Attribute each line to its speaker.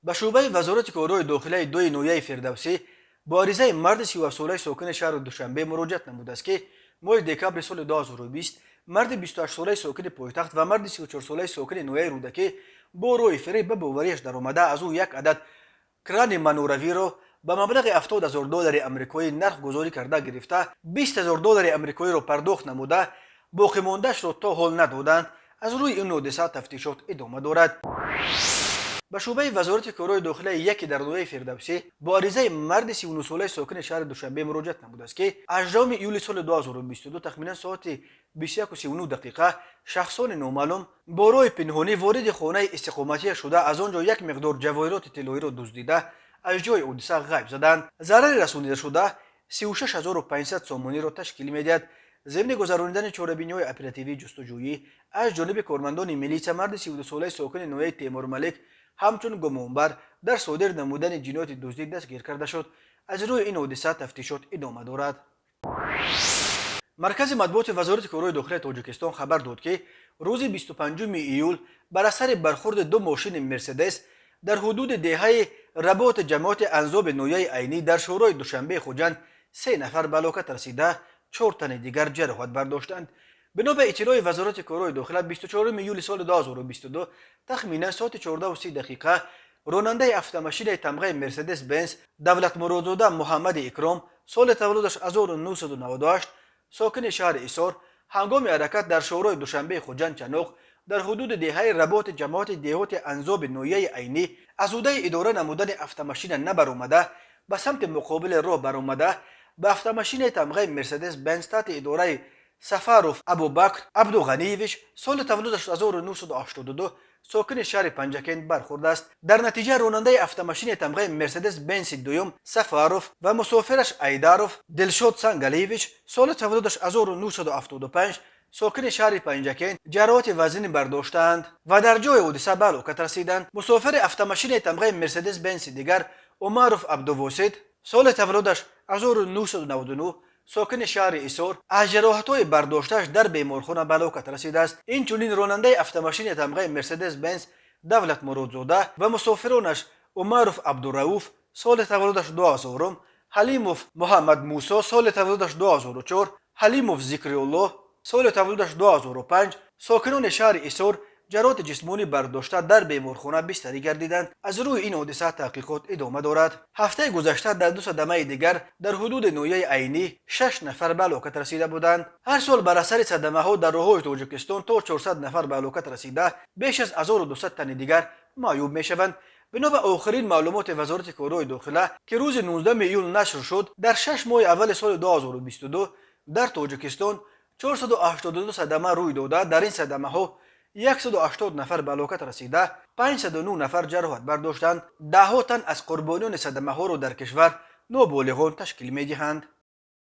Speaker 1: به شعبه وزارت کارهای داخلی دوی نویه فردوسی با عریضه مرد 37 ساله ساکن شهر دوشنبه مراجعت نموده است که ماه دکبر سال 2020 مرد 28 ساله ساکن پایتخت و مرد 34 ساله ساکن نویه رودکی با روی فریب به باوریش در آمده از او یک عدد کران منوروی را به مبلغ 70,000 دلار آمریکایی نرخ گذاری کرده گرفته 20,000 دلار آمریکایی را پرداخت نموده باقی مانده‌اش را تا حال ندادند. از روی این حادثه تفتیشات ادامه دارد. به شعبه وزارت کارهای داخلی یکی در نویه فردوسی با عریضه مرد 39 ساله ساکن شهر دوشنبه مراجعت نموده است که 18 ایولی سال 2022 تخمینا ساعت 21:39 دقیقه شخصان نامعلوم با راه پنهانی وارد خانه استقامتی شده از آنجا یک مقدار جواهرات طلایی را دزدیده از جای حادثه غیب زدند. ضرر رسانیده شده 36,500 سامانی را تشکیل می‌دهد. ضمن گذراندن چاره‌بینی‌های اپراتیوی جستجویی از جانب کارمندان میلیس مرد 32 ساله ساکن نویه تیمور ملک همچون گمانبر در صادر نمودن جنایت دزدی دستگیر کرده شد. از روی این حادثه تفتیشات ادامه دارد. مرکز مطبوعات وزارت کارهای داخلی تاجیکستان خبر داد که روز 25 ایول بر اثر برخورد دو ماشین مرسدس در حدود دهه رباط جماعت انزاب نویه عینی در شورای دوشنبه خوجند 3 نفر به هلاکت رسیده 4 تن دیگر جراحت برداشتند. بنا به اطلاع وزارت کارهای داخلی 24 ایول سال 2022 تخمینا ساعت 14:30 دقیقه راننده افت-ماشین تمغه مرسدس بنز دولت مرادزاده محمد اکرام سال تولدش 1998 ساکن شهر ایسار هنگام حرکت در شورای دوشنبه خوجند چنوق در حدود دهه رباط جماعت دهات انزاب نویه عینی از عهده اداره نمودن افت-ماشین نبرآمده به سمت مقابل راه برآمده به افت-ماشین تمغه مرسدس بنز تحت اداره سفاروف ابوبکر عبدوغنیویچ سال تولدش 1982 ساکن شهر پنجکند برخورده است. در نتیجه راننده افت-ماشین تمغه مرسدس بنز دوم سفاروف و مسافرش ایداروف دلشاد سنگلیویچ سال تولدش 1975 ساکن شهر پنجکند جراحت وزنی برداشتند و در جای حادثه به هلاکت رسیدند. مسافر افت-ماشین تمغه مرسدس بنز دیگر عمروف عبدوواسط سال تولدش 1999 ساکن شهر ایسار از جراحت‌های برداشته‌اش در بیمارخانه به هلاکت رسیده است. این چنین راننده افت-ماشین تمغه مرسدس بنز دولت مرادزاده و مسافرانش عمروف عبدالرؤوف سال تولدش 2000 حلیموف محمد موسی سال تولدش 2004 حلیموف ذکرالله سال تولدش 2005 ساکنان شهر ایسار جراحت جسمانی برداشته در بیمارخانه بستری گردیدند. از روی این حادثه تحقیقات ادامه دارد. هفته گذشته در دو صدمه دیگر در حدود نویه عینی 6 نفر به هلاکت رسیده بودند. هر سال بر اثر صدمه ها در راههای تاجیکستان تا 400 نفر به هلاکت رسیده بیش از 1200 تن دیگر معیوب میشوند. بنا به آخرین معلومات وزارت کارهای داخلی که روز 19 ایول نشر شد در 6 ماه اول سال 2022 در تاجیکستان 482 صدمه روی داده. در این صدمه ها 180 نفر به هلاکت رسیده 509 نفر جراحت برداشتند. 10 تن از قربانیان صدمه ها را در کشور نابالغان تشکیل می‌دهند.